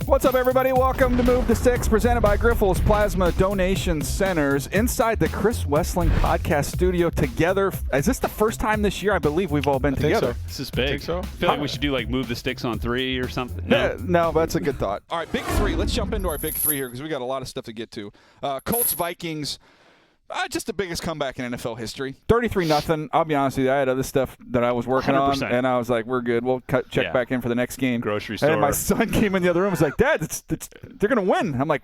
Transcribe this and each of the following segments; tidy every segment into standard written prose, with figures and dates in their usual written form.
What's up, everybody? Welcome to Move the Sticks, presented by Grifols Plasma Donation Centers. Inside the Chris Wessling podcast studio together. Is this the first time this year? I believe we've all been together. So. This is big. Think so? I feel like we should do Move the Sticks on 3 or something. No, that's a good thought. All right, big three. Let's jump into our big three here because we got a lot of stuff to get to. Colts, Vikings. Just the biggest comeback in NFL history. 33-0. I'll be honest with you, I had other stuff that I was working 100%. on, and I was like, we're good. We'll check back in for the next game. Grocery store. And my son came in the other room and was like, Dad, they're going to win. I'm like,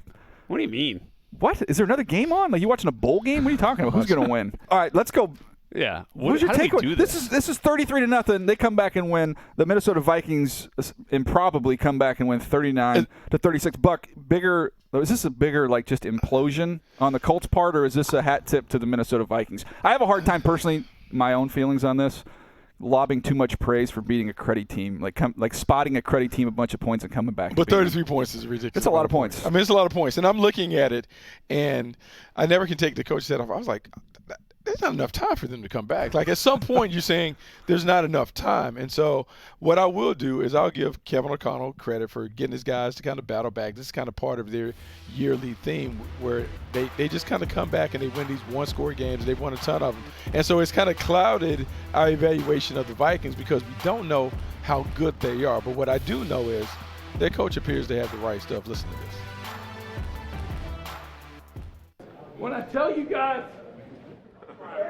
what do you mean? what? Is there another game on? Like, you watching a bowl game? What are you talking about? Who's going to win? All right, let's go. Yeah. Who's your how do we takeaway? do this? This is 33-0. They come back and win. The Minnesota Vikings improbably come back and win 39-36. Buck, bigger. Is this a bigger just implosion on the Colts part, or is this a hat tip to the Minnesota Vikings? I have a hard time personally, my own feelings on this, lobbing too much praise for beating a cruddy team, like spotting a cruddy team a bunch of points and coming back. But 33 points is ridiculous. It's a lot of points. I mean, it's a lot of points. And I'm looking at it, and I never can take the coach's head off. I was like, there's not enough time for them to come back. Like, at some point, you're saying there's not enough time. And so what I will do is I'll give Kevin O'Connell credit for getting his guys to kind of battle back. This is kind of part of their yearly theme where they just kind of come back and they win these one-score games. They've won a ton of them. And so it's kind of clouded our evaluation of the Vikings because we don't know how good they are. But what I do know is their coach appears to have the right stuff. Listen to this. When I tell you guys, when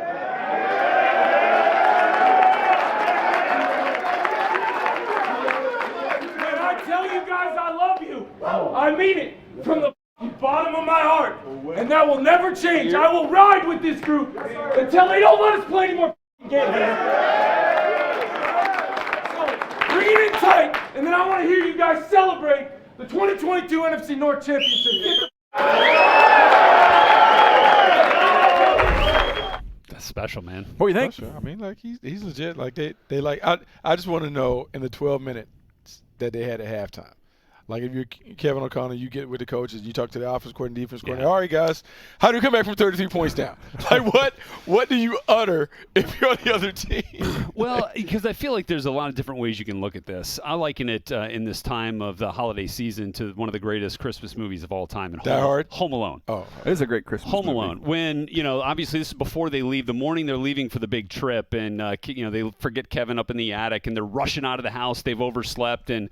I tell you guys I love you, I mean it from the bottom of my heart. And that will never change. I will ride with this group until they don't let us play any more games. So bring it in tight, and then I want to hear you guys celebrate the 2022 NFC North Championship. Special, man. What do you think? Sure. I mean, like he's legit. Like they like. I just want to know in the 12 minutes that they had at halftime. Like if you're Kevin O'Connell, you get with the coaches, you talk to the offense coordinator, defense coordinator. All right, guys, how do you come back from 33 points down? Like what do you utter if you're on the other team? Well, because I feel like there's a lot of different ways you can look at this. I liken it in this time of the holiday season to one of the greatest Christmas movies of all time. Home Alone. Oh, it is a great Christmas Home movie. Alone. When, obviously this is before they leave. The morning they're leaving for the big trip, and, they forget Kevin up in the attic, and they're rushing out of the house. They've overslept, and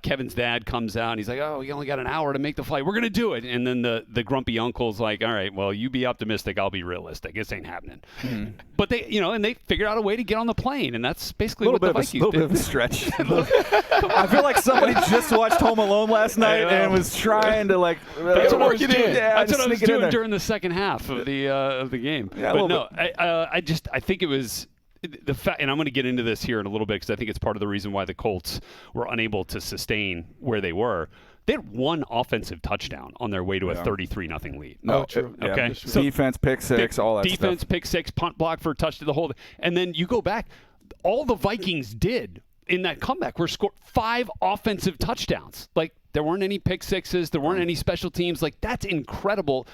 Kevin's dad comes out, and he's like, oh, you only got an hour to make the flight. We're going to do it. And then the grumpy uncle's like, all right, well, you be optimistic. I'll be realistic. This ain't happening. Mm-hmm. But they, and they figured out a way to get on the plane, and that's basically what the Vikings did. A little bit of a stretch. I feel like somebody just watched Home Alone last night and was trying to that's what I was work doing. it in. Yeah, that's what I was doing there. during the second half of the game. Yeah, but no, I think it was the fact, and I'm going to get into this here in a little bit because I think it's part of the reason why the Colts were unable to sustain where they were. They had one offensive touchdown on their way to a 33-0 lead. No, true. Okay. Yeah, so defense, pick six, all that defense, stuff. pick six, punt block for a touch to the whole. And then you go back, all the Vikings did in that comeback were score 5 offensive touchdowns. Like, there weren't any pick sixes, there weren't any special teams. Like, that's incredible.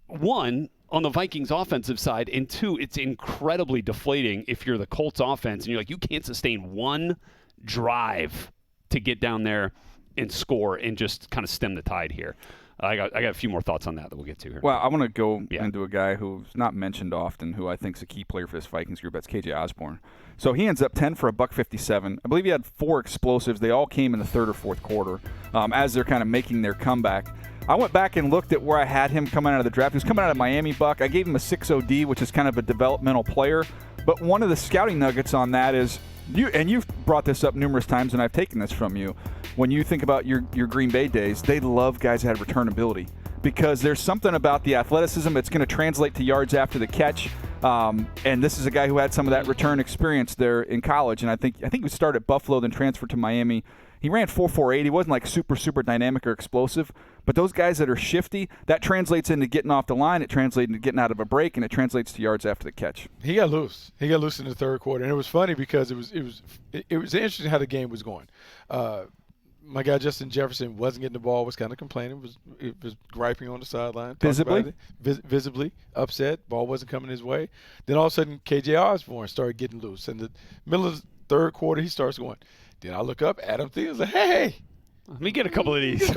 One, on the Vikings offensive side, and two, it's incredibly deflating if you're the Colts offense and you're like, you can't sustain one drive to get down there and score and just kind of stem the tide here. I got a few more thoughts on that we'll get to here. Well, I want to go into a guy who's not mentioned often, who I think is a key player for this Vikings group. That's KJ Osborne. So he ends up 10 for $157. I believe he had 4 explosives. They all came in the third or fourth quarter as they're kind of making their comeback. I went back and looked at where I had him coming out of the draft. He was coming out of Miami, Buck. I gave him a 6 OD, which is kind of a developmental player. But one of the scouting nuggets on that is, you've brought this up numerous times, and I've taken this from you. When you think about your Green Bay days, they love guys that have returnability because there's something about the athleticism that's going to translate to yards after the catch. And this is a guy who had some of that return experience there in college. And I think he started at Buffalo, then transferred to Miami. He ran 4.48. He wasn't like super dynamic or explosive. But those guys that are shifty, that translates into getting off the line. It translates into getting out of a break, and it translates to yards after the catch. He got loose. He got loose in the third quarter, and it was funny because it was interesting how the game was going. My guy Justin Jefferson wasn't getting the ball, was kind of complaining, was griping on the sideline. Visibly upset. Ball wasn't coming his way. Then all of a sudden, KJ Osborne started getting loose. In the middle of the third quarter, he starts going. Then I look up, Adam Thielen's like, hey, Let me get a couple of these.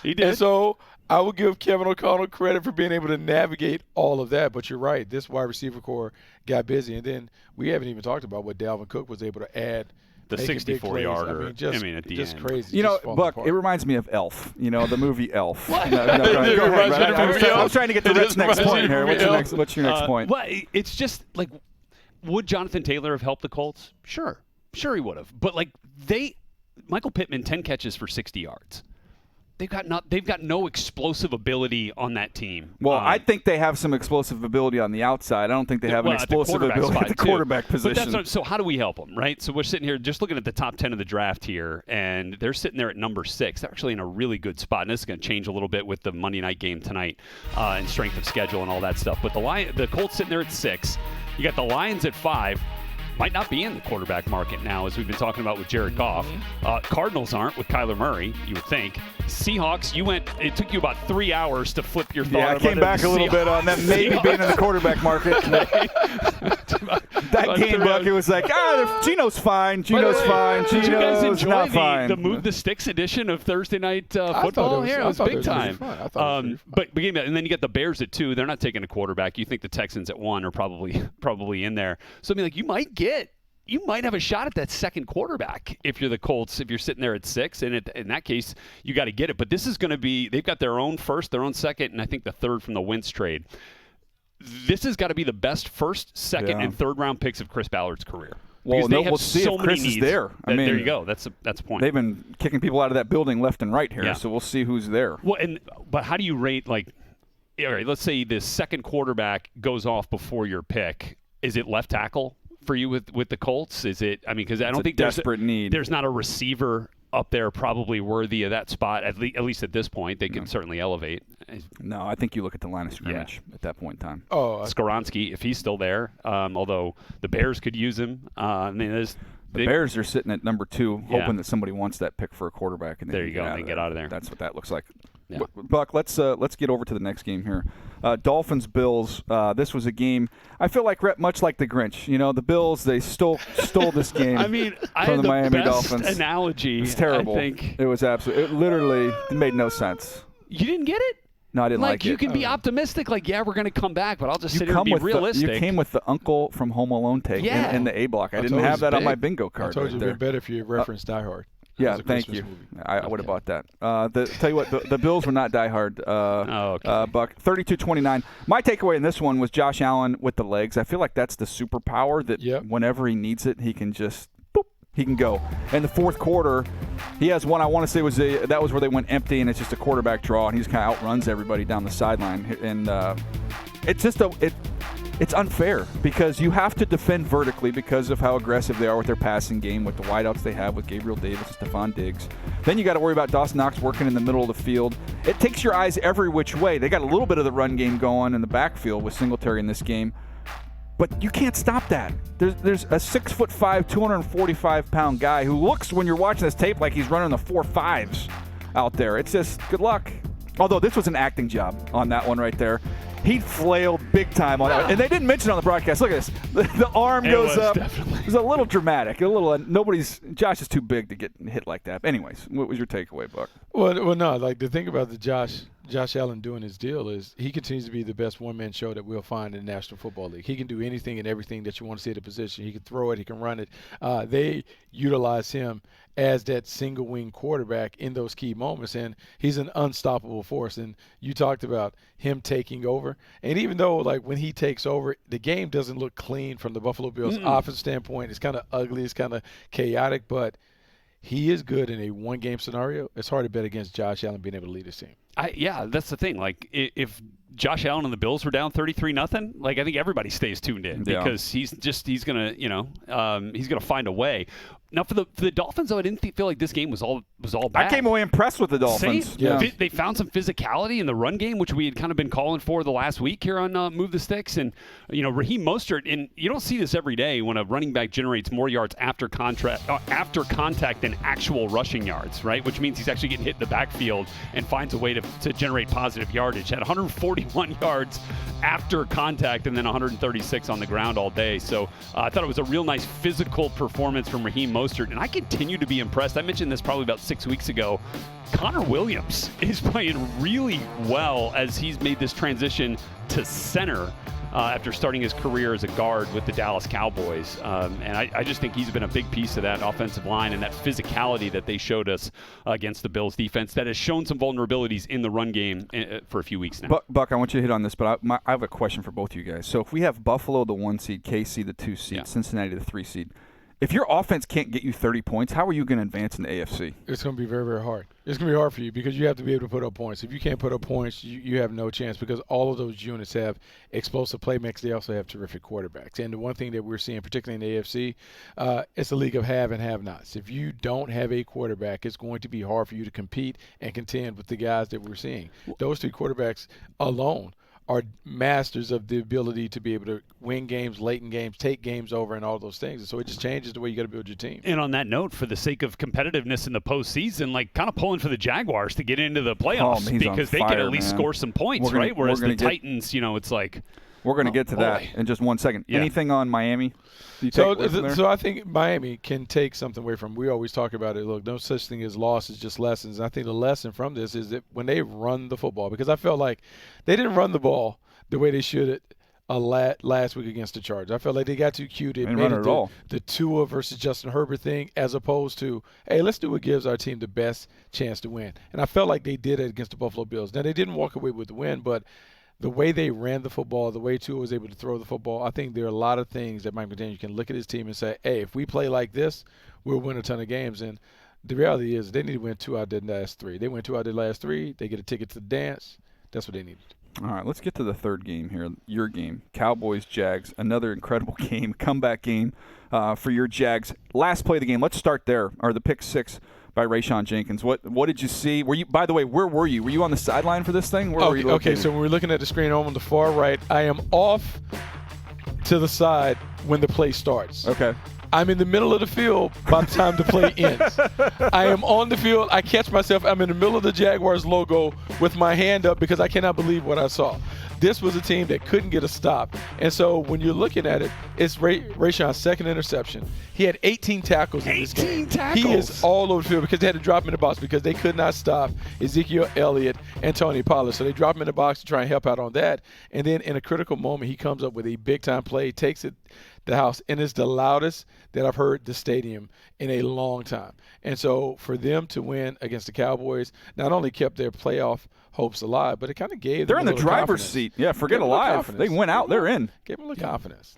He did. And so I would give Kevin O'Connell credit for being able to navigate all of that. But you're right. This wide receiver core got busy. And then we haven't even talked about what Dalvin Cook was able to add. The 64-yarder. At the end. Crazy. You know, Buck, apart. it reminds me of Elf. You know, the movie Elf. What? Go ahead, Brett. I was trying to get to Rhett's next reminds me point of here. the movie What's your next point? Well, it's just like, would Jonathan Taylor have helped the Colts? Sure he would have. But like Michael Pittman, 10 catches for 60 yards. They've got no explosive ability on that team. Well, I think they have some explosive ability on the outside. I don't think they have an explosive ability at the quarterback position. But so how do we help them, right? So we're sitting here just looking at the top 10 of the draft here, and they're sitting there at number 6. They're actually in a really good spot, and this is going to change a little bit with the Monday night game tonight and strength of schedule and all that stuff. But the Colts sitting there at 6. You got the Lions at 5. Might not be in the quarterback market now, as we've been talking about with Jared Goff. Cardinals aren't with Kyler Murray, you would think. Seahawks, it took you about 3 hours to flip your thought. Yeah, I came back a little bit on them maybe being in the quarterback market. That game, Buck, it was like, Gino's fine. Gino's fine. Did you guys Gino's enjoy not fine. the Move the Sticks edition of Thursday Night Football? It was big time. But and then you got the Bears at 2. They're not taking a quarterback. You think the Texans at 1 are probably in there. So I mean, like, you might have a shot at that second quarterback if you're the Colts, if you're sitting there at 6, and in that case, you got to get it. But this is going to be – they've got their own first, their own second, and I think the third from the Wentz trade. This has got to be the best first, second, and third-round picks of Chris Ballard's career. Well, we'll see if Chris is there. There you go. That's a point. They've been kicking people out of that building left and right here, so we'll see who's there. Well, but how do you rate, like – all right, let's say the second quarterback goes off before your pick. Is it left tackle for you with the Colts? Is it? I mean, because I don't think desperate need. There's not a receiver up there probably worthy of that spot. At least at this point, they can certainly elevate. No, I think you look at the line of scrimmage at that point in time. Skoronski, if he's still there, although the Bears could use him. I mean, the Bears are sitting at number 2, hoping that somebody wants that pick for a quarterback. And there you go. They get out of there. That's what that looks like. Yeah. Buck, let's get over to the next game here. Dolphins-Bills. This was a game. I feel like much like the Grinch. You know, the Bills, they stole this game. I mean, from the Miami best Dolphins. Analogy. It's terrible. I think it was absolutely. It literally made no sense. You didn't get it? No, I didn't like it. You can be optimistic, like, we're going to come back, but I'll just sit here and be realistic. You came with the uncle from Home Alone take in the A block. I didn't have that on my bingo card. I told you it would be better if you referenced Die Hard. Yeah, thank you. I would have bought that. Tell you what, the Bills were not Die Hard, Buck. 32-29. My takeaway in this one was Josh Allen with the legs. I feel like that's the superpower that whenever he needs it, he can just he can go. In the fourth quarter, he has one I want to say that was where they went empty, and it's just a quarterback draw, and he just kind of outruns everybody down the sideline. And it's just it's unfair because you have to defend vertically because of how aggressive they are with their passing game, with the wideouts they have with Gabriel Davis and Stephon Diggs. Then you got to worry about Dawson Knox working in the middle of the field. It takes your eyes every which way. They got a little bit of the run game going in the backfield with Singletary in this game, but you can't stop that. There's a 6'5", 245-pound guy who looks, when you're watching this tape, like he's running the 4.5s out there. It's just good luck. Although this was an acting job on that one right there. He flailed big time on that. And they didn't mention it on the broadcast. Look at this. The arm goes up. Definitely. It was a little dramatic. Josh is too big to get hit like that. Anyways, what was your takeaway, Buck? Well, no. Like, the thing about the Josh Allen doing his deal is he continues to be the best one-man show that we'll find in the National Football League. He can do anything and everything that you want to see at a position. He can throw it. He can run it. They utilize him as that single-wing quarterback in those key moments, and he's an unstoppable force. And you talked about him taking over. And even though, like, when he takes over, the game doesn't look clean from the Buffalo Bills offense standpoint. It's kind of ugly. It's kind of chaotic, but he is good in a one-game scenario. It's hard to bet against Josh Allen being able to lead his team. That's the thing. Like, if Josh Allen and the Bills were down 33-0, like, I think everybody stays tuned in because he's gonna, he's gonna find a way. Now for the Dolphins, though, I didn't feel like this game was all bad. I came away impressed with the Dolphins. They found some physicality in the run game, which we had kind of been calling for the last week here on Move the Sticks. And Raheem Mostert, and you don't see this every day when a running back generates more yards after contact than actual rushing yards, right? Which means he's actually getting hit in the backfield and finds a way to generate positive yardage. Had 141 121 yards after contact and then 136 on the ground all day. So I thought it was a real nice physical performance from Raheem Mostert, and I continue to be impressed. I mentioned this probably about 6 weeks ago. Connor Williams is playing really well as he's made this transition to center after starting his career as a guard with the Dallas Cowboys. And I just think he's been a big piece of that offensive line and that physicality that they showed us against the Bills defense that has shown some vulnerabilities in the run game for a few weeks now. Buck, I want you to hit on this, but I have a question for both of you guys. So if we have Buffalo the 1 seed, KC the 2 seed, Cincinnati the 3 seed, if your offense can't get you 30 points, how are you going to advance in the AFC? It's going to be very, very hard. It's going to be hard for you because you have to be able to put up points. If you can't put up points, you have no chance because all of those units have explosive playmakers. They also have terrific quarterbacks. And the one thing that we're seeing, particularly in the AFC, it's a league of have and have-nots. If you don't have a quarterback, it's going to be hard for you to compete and contend with the guys that we're seeing. Those 3 quarterbacks alone are masters of the ability to be able to win games, late in games, take games over, and all those things. And so it just changes the way you got to build your team. And on that note, for the sake of competitiveness in the postseason, like kind of pulling for the Jaguars to get into the playoffs because they could at least score some points, right? Whereas the Titans, it's like we're going to get to that in just 1 second. Yeah. Anything on Miami? So I think Miami can take something away from. We always talk about it. Look, no such thing as losses, just lessons. And I think the lesson from this is that when they run the football, because I felt like they didn't run the ball the way they should last week against the Chargers. I felt like they got too cute. It made it the Tua versus Justin Herbert thing as opposed to, hey, let's do what gives our team the best chance to win. And I felt like they did it against the Buffalo Bills. Now, they didn't walk away with the win, but the way they ran the football, the way Tua was able to throw the football, I think there are a lot of things that Mike McDaniel can look at his team and say, hey, if we play like this, we'll win a ton of games. And the reality is they need to win 2 out of the last 3. They win 2 out of the last 3. They get a ticket to the dance. That's what they needed. All right, let's get to the third game here, your game. Cowboys-Jags, another incredible game, comeback game for your Jags. Last play of the game, let's start there, or the pick 6 by Rayshawn Jenkins. What did you see? By the way, where were you? Were you on the sideline for this thing? Where were you located? Okay, so when we're looking at the screen on the far right, I am off to the side when the play starts. Okay. I'm in the middle of the field by the time the play ends. I am on the field. I catch myself. I'm in the middle of the Jaguars logo with my hand up because I cannot believe what I saw. This was a team that couldn't get a stop. And so when you're looking at it, it's Rayshawn's second interception. He had 18 tackles in this game. 18 tackles? He is all over the field because they had to drop him in the box because they could not stop Ezekiel Elliott and Tony Pollard. So they drop him in the box to try and help out on that. And then in a critical moment, he comes up with a big-time play, takes it the house, and it's the loudest that I've heard the stadium in a long time. And so for them to win against the Cowboys not only kept their playoff hopes alive, but it kind of gave them They're in the driver's seat. Yeah, forget alive. They went out. They're in. Gave them a little confidence.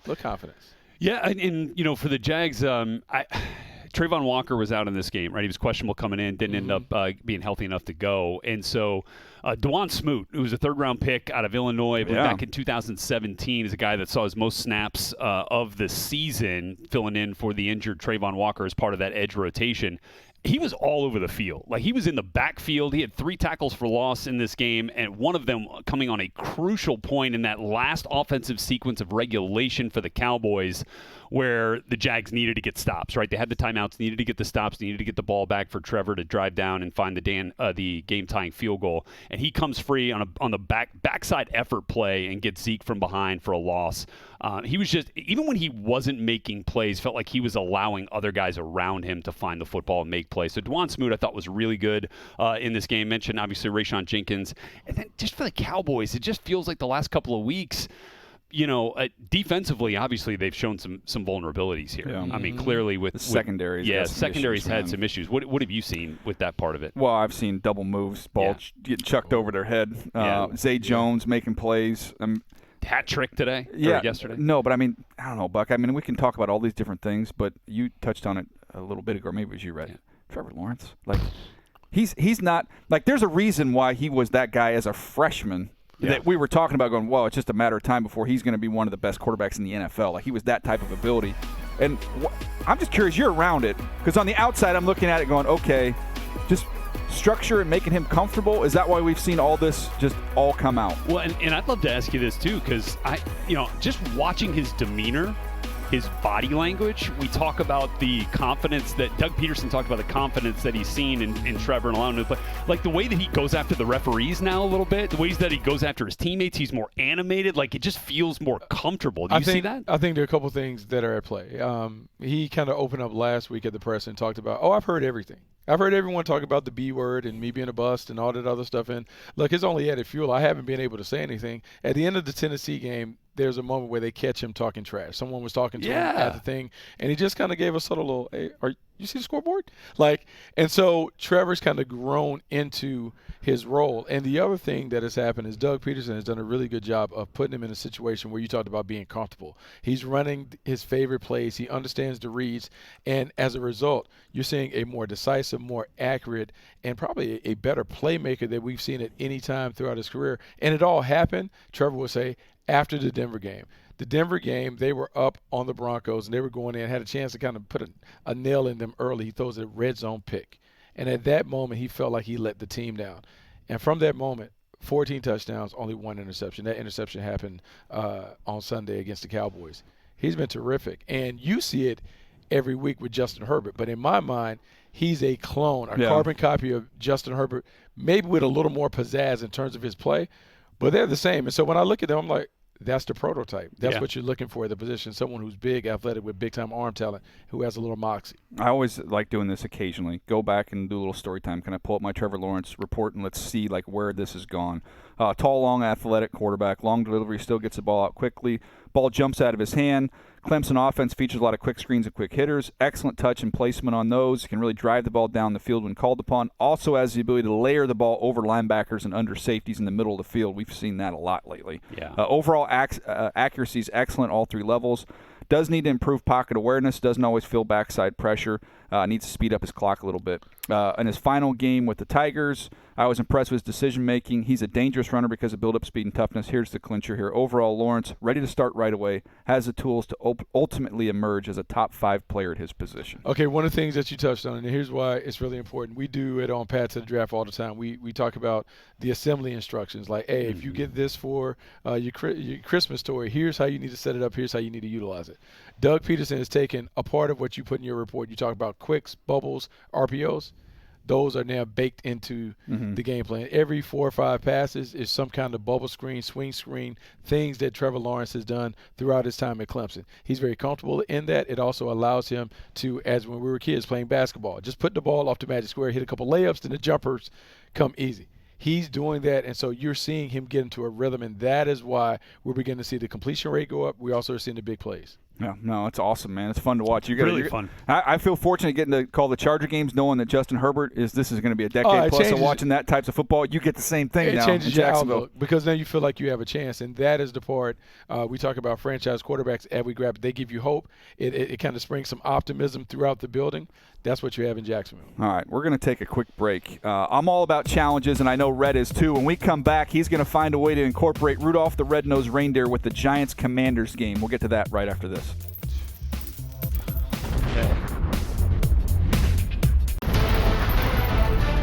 Yeah, and for the Jags, Trayvon Walker was out in this game, right? He was questionable coming in, didn't end up being healthy enough to go. And so Dwan Smoot, who was a third-round pick out of Illinois back in 2017, is a guy that saw his most snaps of the season, filling in for the injured Trayvon Walker as part of that edge rotation. He was all over the field. Like, he was in the backfield. He had 3 tackles for loss in this game, and one of them coming on a crucial point in that last offensive sequence of regulation for the Cowboys where the Jags needed to get stops, right? They had the timeouts, needed to get the stops, needed to get the ball back for Trevor to drive down and find the game-tying field goal. And he comes free on the backside effort play and gets Zeke from behind for a loss. He was just, even when he wasn't making plays, felt like he was allowing other guys around him to find the football and make plays. So Dwan Smoot, I thought, was really good in this game. Mentioned, obviously, Rayshawn Jenkins. And then just for the Cowboys, it just feels like the last couple of weeks, defensively, obviously, they've shown some vulnerabilities here. Yeah. I mean, clearly with the secondaries. Secondaries had some issues. What have you seen with that part of it? Well, I've seen double moves, ball getting chucked over their head. Zay Jones making plays. Hat trick today? Or yesterday? No, but I mean, I don't know, Buck. I mean, we can talk about all these different things, but you touched on it a little bit ago. Maybe it was you, Red. Trevor Lawrence. Like, he's not – like, there's a reason why he was that guy as a freshman that we were talking about going, well, it's just a matter of time before he's going to be one of the best quarterbacks in the NFL. Like, he was that type of ability. And I'm just curious, you're around it, because on the outside I'm looking at it going, okay, just structure and making him comfortable. Is that why we've seen all this just all come out? Well, and I'd love to ask you this too, because just watching his demeanor his body language. We talk about the confidence that Doug Peterson talked about, the confidence that he's seen in Trevor and allowing him to play. Like the way that he goes after the referees now a little bit, the ways that he goes after his teammates, he's more animated. Like it just feels more comfortable. Do you see that? I think there are a couple things that are at play. He kind of opened up last week at the press and talked about, I've heard everything. I've heard everyone talk about the B word and me being a bust and all that other stuff. And look, it's only added fuel. I haven't been able to say anything. At the end of the Tennessee game, there's a moment where they catch him talking trash. Someone was talking to him at the thing, and he just kind of gave us a little, hey, you see the scoreboard? And so Trevor's kind of grown into his role. And the other thing that has happened is Doug Peterson has done a really good job of putting him in a situation where you talked about being comfortable. He's running his favorite plays. He understands the reads. And as a result, you're seeing a more decisive, more accurate, and probably a better playmaker that we've seen at any time throughout his career. And it all happened, Trevor would say, after the Denver game. The Denver game, they were up on the Broncos, and they were going in, had a chance to kind of put a nail in them early. He throws a red zone pick. And at that moment, he felt like he let the team down. And from that moment, 14 touchdowns, only 1 interception. That interception happened on Sunday against the Cowboys. He's been terrific. And you see it every week with Justin Herbert. But in my mind, he's a clone, carbon copy of Justin Herbert, maybe with a little more pizzazz in terms of his play. But they're the same. And so when I look at them, I'm like, that's the prototype. That's what you're looking for at the position, someone who's big, athletic, with big-time arm talent, who has a little moxie. I always like doing this occasionally. Go back and do a little story time. Can I pull up my Trevor Lawrence report and let's see where this has gone? Tall, long, athletic quarterback, long delivery, still gets the ball out quickly. Ball jumps out of his hand. Clemson offense features a lot of quick screens and quick hitters. Excellent touch and placement on those. Can really drive the ball down the field when called upon. Also has the ability to layer the ball over linebackers and under safeties in the middle of the field. We've seen that a lot lately. Yeah. Overall accuracy is excellent all 3 levels. Does need to improve pocket awareness. Doesn't always feel backside pressure. Needs to speed up his clock a little bit. In his final game with the Tigers, I was impressed with his decision-making. He's a dangerous runner because of build-up speed and toughness. Here's the clincher here. Overall, Lawrence, ready to start right away, has the tools to ultimately emerge as a top 5 player at his position. Okay, one of the things that you touched on, and here's why it's really important. We do it on Path to the Draft all the time. We talk about the assembly instructions, like, hey, if you get this for your Christmas story, here's how you need to set it up, here's how you need to utilize it. Doug Peterson has taken a part of what you put in your report. You talk about quicks, bubbles, RPOs. Those are now baked into the game plan. Every 4 or 5 passes is some kind of bubble screen, swing screen, things that Trevor Lawrence has done throughout his time at Clemson. He's very comfortable in that. It also allows him to, as when we were kids playing basketball, just put the ball off the magic square, hit a couple layups, and the jumpers come easy. He's doing that, and so you're seeing him get into a rhythm, and that is why we're beginning to see the completion rate go up. We also are seeing the big plays. Yeah, no, it's awesome, man. It's fun to watch. Really fun. I feel fortunate getting to call the Charger games, knowing that Justin Herbert this is going to be a decade plus of watching that types of football. You get the same thing now. It changes your outlook because then you feel like you have a chance, and that is the part we talk about. Franchise quarterbacks, as we grab, they give you hope. It kind of springs some optimism throughout the building. That's what you have in Jacksonville. All right, we're going to take a quick break. I'm all about challenges, and I know Red is too. When we come back, he's going to find a way to incorporate Rudolph the Red-Nosed Reindeer with the Giants-Commanders game. We'll get to that right after this.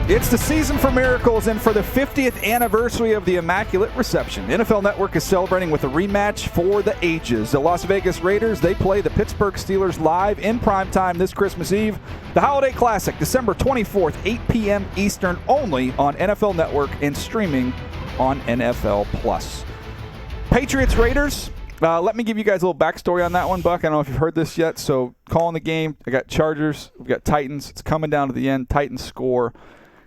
It's the season for miracles, and for the 50th anniversary of the Immaculate Reception, NFL Network is celebrating with a rematch for the ages. The Las Vegas Raiders, they play the Pittsburgh Steelers live in primetime this Christmas Eve. The Holiday Classic, December 24th, 8 p.m. Eastern, only on NFL Network and streaming on NFL Plus. Patriots Raiders. Let me give you guys a little backstory on that one, Buck. I don't know if you've heard this yet. So, calling the game, I got Chargers, we've got Titans. It's coming down to the end. Titans score.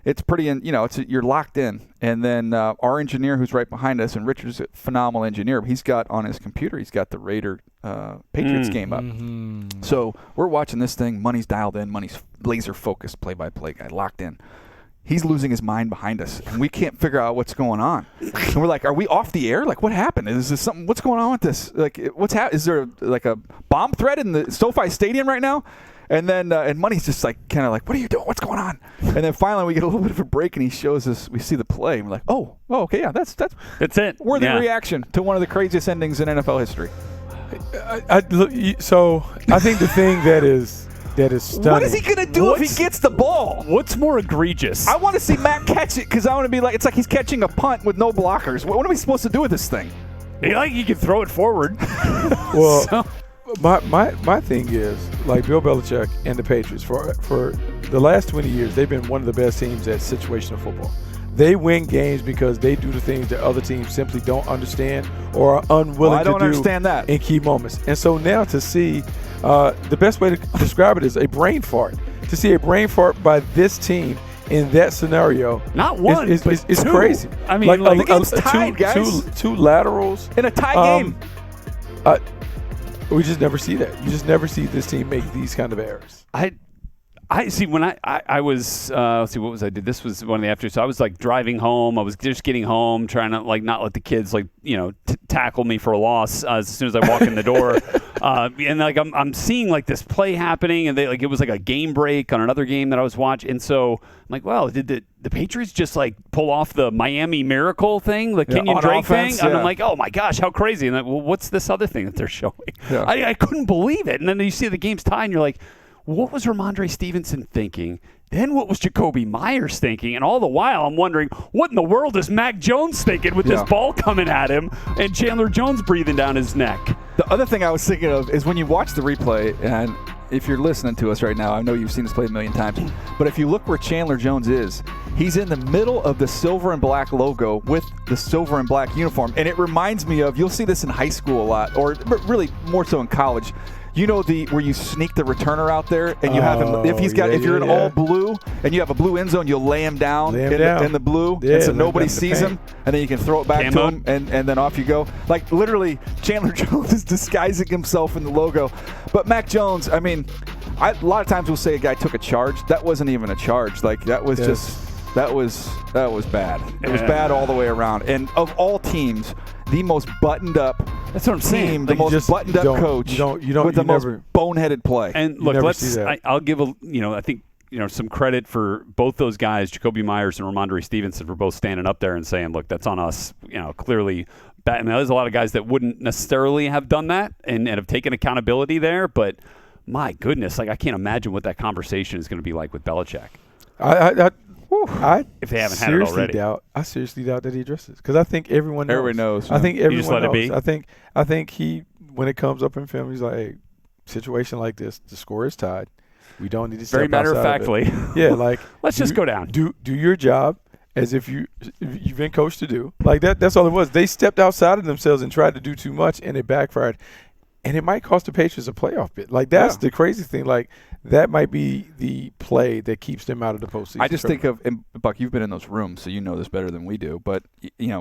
It's pretty, you're locked in. And then our engineer, who's right behind us, and Richard's a phenomenal engineer, he's got on his computer, he's got the Raider Patriots game up. So we're watching this thing. Money's dialed in. Money's laser focused, play-by-play guy, locked in. He's losing his mind behind us, and we can't figure out what's going on. And we're like, are we off the air? Like, what happened? Is this something? What's going on with this? Like, what's happening? Is there a bomb threat in the SoFi Stadium right now? And then and Money's just kind of like, what are you doing? What's going on? And then finally we get a little bit of a break, and he shows us. We see the play, and we're like, oh, okay, yeah, that's it. Worthy reaction to one of the craziest endings in NFL history. So I think the thing that is stunning. What is he gonna do if he gets the ball? What's more egregious? I want to see Matt catch it because I want to be like, it's like he's catching a punt with no blockers. What are we supposed to do with this thing? He can throw it forward. Well. my thing is, like, Bill Belichick and the Patriots, for the last 20 years, they've been one of the best teams at situational football. They win games because they do the things that other teams simply don't understand or are unwilling to do understand that. in key moments. And so now to see the best way to describe it is a brain fart. To see a brain fart by this team in that scenario, not one, is two. crazy. I mean, like the game's tied, guys. Two laterals In a tie game. We just never see that. You just never see this team make these kind of errors. I see when I was let's see, what was I did? This was one of the after. So I was like driving home. I was just getting home, trying to like not let the kids like tackle me for a loss as soon as I walk in the door. And like I'm seeing like this play happening, and it was like a game break on another game that I was watching. And so I'm like, well, did the Patriots just like pull off the Miami Miracle thing, the Kenyon Drake offense, thing? And I'm like, oh my gosh, how crazy! And like, well, what's this other thing that they're showing? Yeah. I couldn't believe it. And then you see the game's tied, and you're like, what was Ramondre Stevenson thinking? Then what was Jacoby Myers thinking? And all the while, I'm wondering, what in the world is Mac Jones thinking with this ball coming at him and Chandler Jones breathing down his neck? The other thing I was thinking of is when you watch the replay, and if you're listening to us right now, I know you've seen us play a million times, but if you look where Chandler Jones is, he's in the middle of the silver and black logo with the silver and black uniform. And it reminds me of, you'll see this in high school a lot, or really more so in college. You know where you sneak the returner out there, and you have him. If you're in all blue, and you have a blue end zone, you'll lay him down in the blue, and so nobody sees him, and then you can throw it back to him, and then off you go. Like literally, Chandler Jones is disguising himself in the logo. But Mac Jones, I mean, a lot of times we'll say a guy took a charge. That wasn't even a charge. Like that was that was bad. It was bad all the way around. And of all teams, the most buttoned up. That's what I'm saying. The most buttoned up coach with the most boneheaded play. And look, I'll give I think some credit for both those guys, Jacoby Myers and Ramondre Stevenson, for both standing up there and saying, look, that's on us. Clearly. I mean, there's a lot of guys that wouldn't necessarily have done that and have taken accountability there. But my goodness, like I can't imagine what that conversation is going to be like with Belichick. If they haven't had it already. I seriously doubt that he addresses, because I think everyone knows. Everybody knows. I think everyone just let knows. it be? I think he, when it comes up in film, he's like, hey, situation like this, the score is tied. We don't need to step very matter of outside factly. Yeah, like let's just go down. Do your job as if you've been coached to do. Like that's all it was. They stepped outside of themselves and tried to do too much, and it backfired. And it might cost the Patriots a playoff bid. Like that's the crazy thing. Like that might be the play that keeps them out of the postseason. I just think of, and Buck, you've been in those rooms, so you know this better than we do. But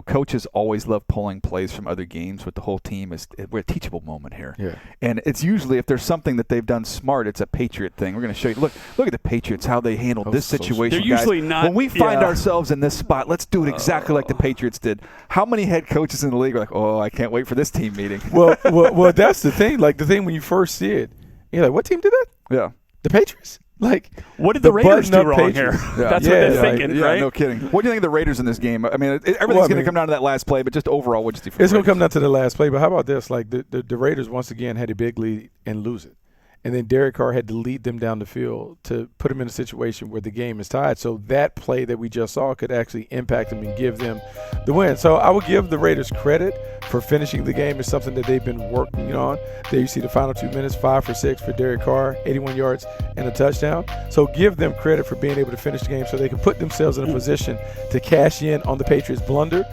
coaches always love pulling plays from other games with the whole team. We're a teachable moment here. Yeah. And it's usually, if there's something that they've done smart, it's a Patriot thing. We're going to show you. Look at the Patriots, how they handled this situation. They're usually not. When we find ourselves in this spot, let's do it exactly like the Patriots did. How many head coaches in the league are like, oh, I can't wait for this team meeting? Well, that's the thing. Like the thing when you first see it, you're like, what team did that? Yeah. The Patriots? Like, what did the Raiders do wrong here? Yeah. That's what they're thinking, right? No kidding. What do you think of the Raiders in this game? I mean, everything's going to come down to that last play, but just overall, what do you see from It's going to come down to the last play, but how about this? Like, the Raiders, once again, had a big lead and lose it. And then Derek Carr had to lead them down the field to put them in a situation where the game is tied. So that play that we just saw could actually impact them and give them the win. So I would give the Raiders credit for finishing the game. It's something that they've been working on. There you see the final 2 minutes, 5 for 6 for Derek Carr, 81 yards and a touchdown. So give them credit for being able to finish the game so they can put themselves in a position to cash in on the Patriots' blunder.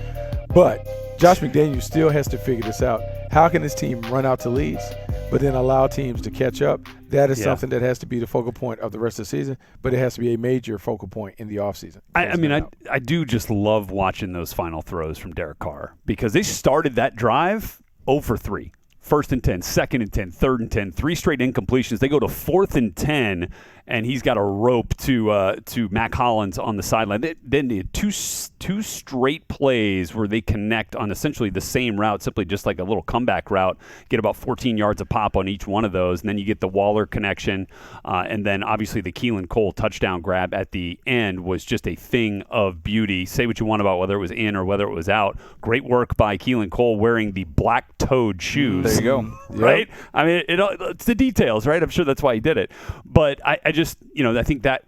But Josh McDaniels still has to figure this out. How can this team run out to leads, but then allow teams to catch up? That is something that has to be the focal point of the rest of the season, but it has to be a major focal point in the offseason. I do just love watching those final throws from Derek Carr, because they started that drive 0 for 3. 1st and 10, 2nd and 10, 3rd and 10, 3 straight incompletions. They go to 4th and 10, and he's got a rope to Mac Hollins on the sideline. Then they had two straight plays where they connect on essentially the same route, simply just like a little comeback route, get about 14 yards a pop on each one of those, and then you get the Waller connection, and then obviously the Keelan Cole touchdown grab at the end was just a thing of beauty. Say what you want about whether it was in or whether it was out. Great work by Keelan Cole wearing the black-toed shoes. There you go. Right? Yep. I mean, it's the details, right? I'm sure that's why he did it. But I just, I think that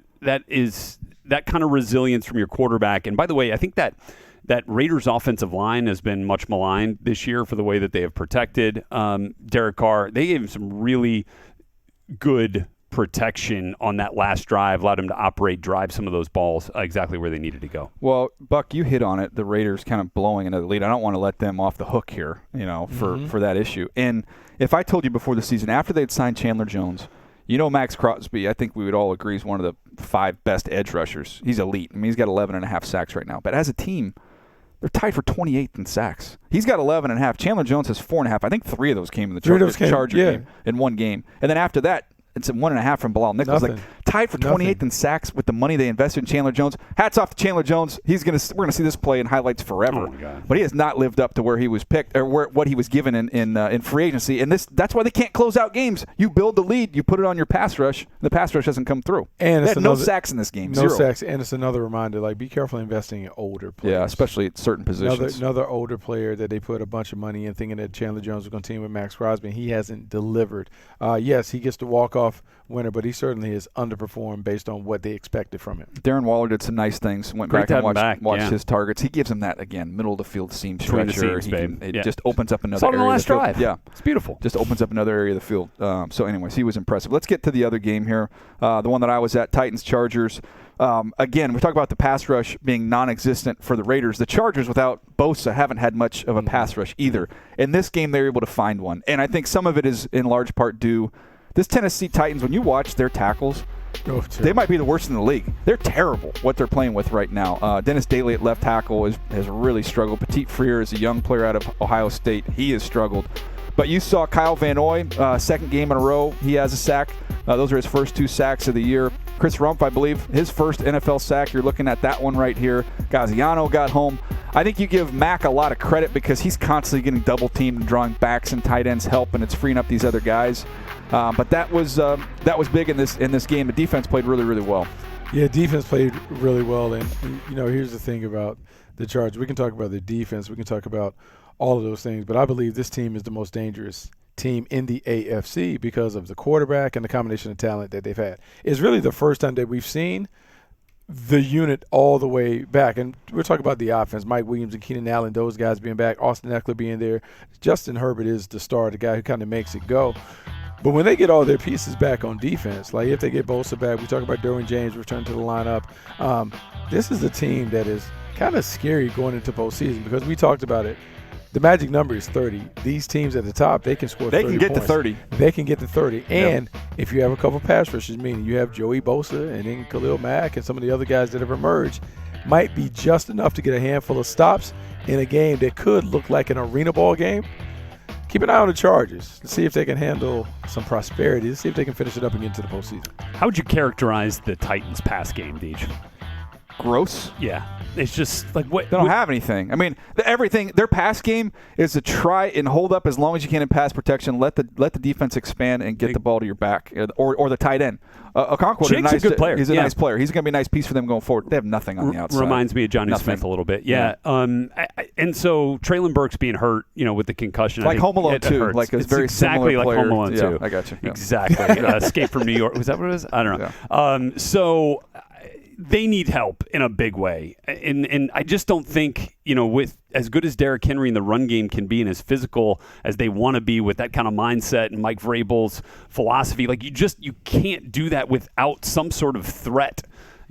is that kind of resilience from your quarterback. And by the way, I think that that Raiders offensive line has been much maligned this year for the way that they have protected Derek Carr. They gave him some really good protection on that last drive, allowed him to drive some of those balls exactly where they needed to go. Well, Buck, you hit on it. The Raiders kind of blowing another lead. I don't want to let them off the hook here, for that issue. And if I told you before the season, after they'd signed Chandler Jones, Max Crosby, I think we would all agree, is one of the 5 best edge rushers. He's elite. I mean, he's got 11.5 sacks right now. But as a team, they're tied for 28th in sacks. He's got 11.5. Chandler Jones has 4.5. I think 3 of those came in the Charger game in one game. And then after that, it's 1.5 from Bilal Nichols. Nothing. Like tied for 28th in sacks with the money they invested in Chandler Jones. Hats off to Chandler Jones. We're gonna see this play in highlights forever. Oh my God. But he has not lived up to where he was picked or what he was given in free agency. And that's why they can't close out games. You build the lead, you put it on your pass rush. The pass rush doesn't come through. And they had no sacks in this game. No 0 sacks, and it's another reminder. Like, be careful investing in older players. Yeah, especially at certain positions. Another older player that they put a bunch of money in, thinking that Chandler Jones was going to team with Max Crosby, and he hasn't delivered. Yes, he gets the walk-off winner, but he certainly has underperformed based on what they expected from him. Darren Waller did some nice things. Went Great back and watched yeah. his targets. He gives him that, again, middle of the field seam stretcher. It just opens up another Saw it area on the of last the field. drive. Yeah. It's beautiful. Just opens up another area of the field. So anyways, he was impressive. Let's get to the other game here. The one that I was at, Titans-Chargers. Again, we talk about the pass rush being non-existent for the Raiders. The Chargers, without Bosa, haven't had much of a pass rush either. In this game, they were able to find one. And I think some of it is in large part due this Tennessee Titans, when you watch their tackles, they might be the worst in the league. They're terrible what they're playing with right now. Dennis Daly at left tackle has really struggled. Petit Freer is a young player out of Ohio State. He has struggled. But you saw Kyle Van Noy, second game in a row. He has a sack. Those are his first 2 sacks of the year. Chris Rumpf, I believe, his first NFL sack. You're looking at that one right here. Gaziano got home. I think you give Mack a lot of credit because he's constantly getting double-teamed and drawing backs and tight ends help, and it's freeing up these other guys. But that was big in this game. The defense played really, really well. Yeah, defense played really well. And here's the thing about the Chargers. We can talk about the defense. We can talk about all of those things. But I believe this team is the most dangerous team in the AFC because of the quarterback and the combination of talent that they've had. It's really the first time that we've seen the unit all the way back. And we're talking about the offense, Mike Williams and Keenan Allen, those guys being back, Austin Eckler being there. Justin Herbert is the star, the guy who kind of makes it go. But when they get all their pieces back on defense, like if they get Bosa back, we talk about Derwin James return to the lineup. This is a team that is kind of scary going into postseason because we talked about it. The magic number is 30. These teams at the top, they can score 30 They can get points. to 30. They can get to 30. And if you have a couple pass rushes, meaning you have Joey Bosa and then Khalil Mack and some of the other guys that have emerged, might be just enough to get a handful of stops in a game that could look like an arena ball game. Keep an eye on the Chargers to see if they can handle some prosperity, to see if they can finish it up and get into the postseason. How would you characterize the Titans' pass game, Deej? Gross. Yeah. It's just like what they don't have anything. I mean, everything. Their pass game is to try and hold up as long as you can in pass protection. Let the defense expand and get the ball to your back, or the tight end. Okonkwo is a good player. He's a nice player. He's going to be a nice piece for them going forward. They have nothing on the outside. Reminds me of Johnny Smith a little bit. Yeah. And so Traylon Burks being hurt, with the concussion, like Home Alone 2, like it's very exactly similar like player. Home Alone 2. Yeah, I got you. Yeah. Exactly. Escape from New York. Was that what it was? I don't know. Yeah. So they need help in a big way. And I just don't think, with as good as Derrick Henry in the run game can be and as physical as they want to be with that kind of mindset and Mike Vrabel's philosophy, like you can't do that without some sort of threat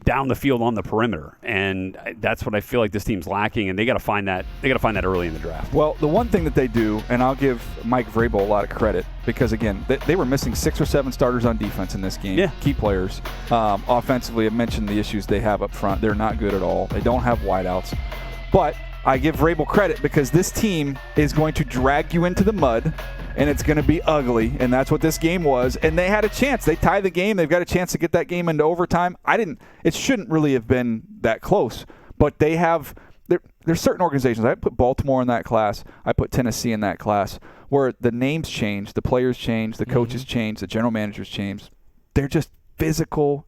down the field on the perimeter. And that's what I feel like this team's lacking, and they got to find that early in the draft. Well, the one thing that they do, and I'll give Mike Vrabel a lot of credit, because again, they were missing 6 or 7 starters on defense in this game. Yeah. Key players. Offensively, I mentioned the issues they have up front. They're not good at all. They don't have wideouts. But I give Vrabel credit because this team is going to drag you into the mud, and it's going to be ugly, and that's what this game was. And they had a chance. They tie the game. They've got a chance to get that game into overtime. It shouldn't really have been that close, but they have there's certain organizations. I put Baltimore in that class. I put Tennessee in that class, where the names change, the players change, the coaches change, the general managers change. They're just physical,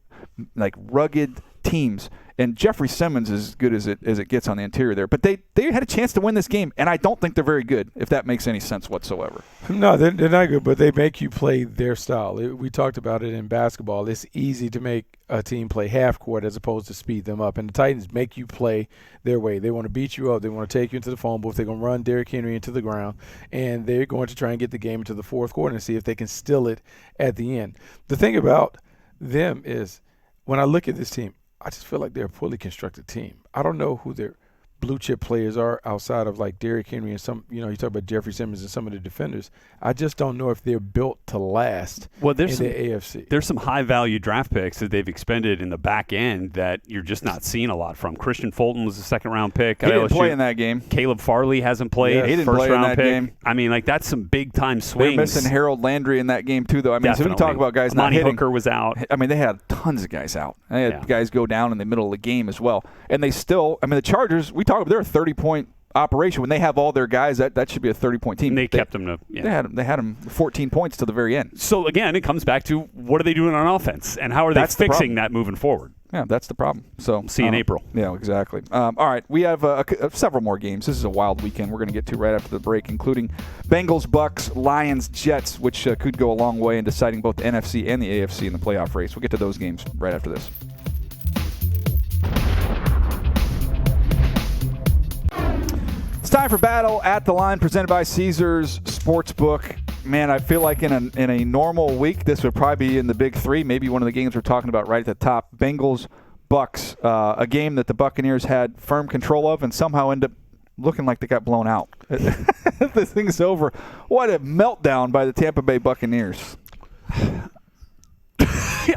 like rugged teams. And Jeffrey Simmons is as good as it gets on the interior there. But they had a chance to win this game, and I don't think they're very good, if that makes any sense whatsoever. No, they're not good, but they make you play their style. We talked about it in basketball. It's easy to make a team play half court as opposed to speed them up. And the Titans make you play their way. They want to beat you up. They want to take you into the phone booth. They're going to run Derrick Henry into the ground, and they're going to try and get the game into the fourth quarter and see if they can steal it at the end. The thing about them is when I look at this team, I just feel like they're a poorly constructed team. I don't know who their blue chip players are outside of like Derrick Henry and some, you talk about Jeffrey Simmons and some of the defenders. I just don't know if they're built to last in the AFC. There's some high value draft picks that they've expended in the back end that you're just not seeing a lot from. Christian Fulton was a second round pick. He didn't play in that game. Caleb Farley hasn't played. Yeah, he didn't play in that game. I mean, like that's some big time swings. They're missing Harold Landry in that game too, though. I mean, so we talk about guys not hitting. Hooker was out. I mean, they had tons of guys out. They had guys go down in the middle of the game as well. And they still, I mean, the Chargers, we talk about, they're a 30-point operation. When they have all their guys, that should be a 30-point team. And they kept them to, They had them 14 points to the very end. So again, it comes back to what are they doing on offense and how are they fixing that moving forward? Yeah, that's the problem. So see you in April. Yeah, exactly. All right, we have several more games. This is a wild weekend. We're going to get to right after the break, including Bengals, Bucks, Lions, Jets, which could go a long way in deciding both the NFC and the AFC in the playoff race. We'll get to those games right after this. It's time for Battle at the Line, presented by Caesars Sportsbook. Man, I feel like in a normal week, this would probably be in the big three, maybe one of the games we're talking about right at the top. Bengals, Bucks, a game that the Buccaneers had firm control of and somehow end up looking like they got blown out. This thing's over. What a meltdown by the Tampa Bay Buccaneers.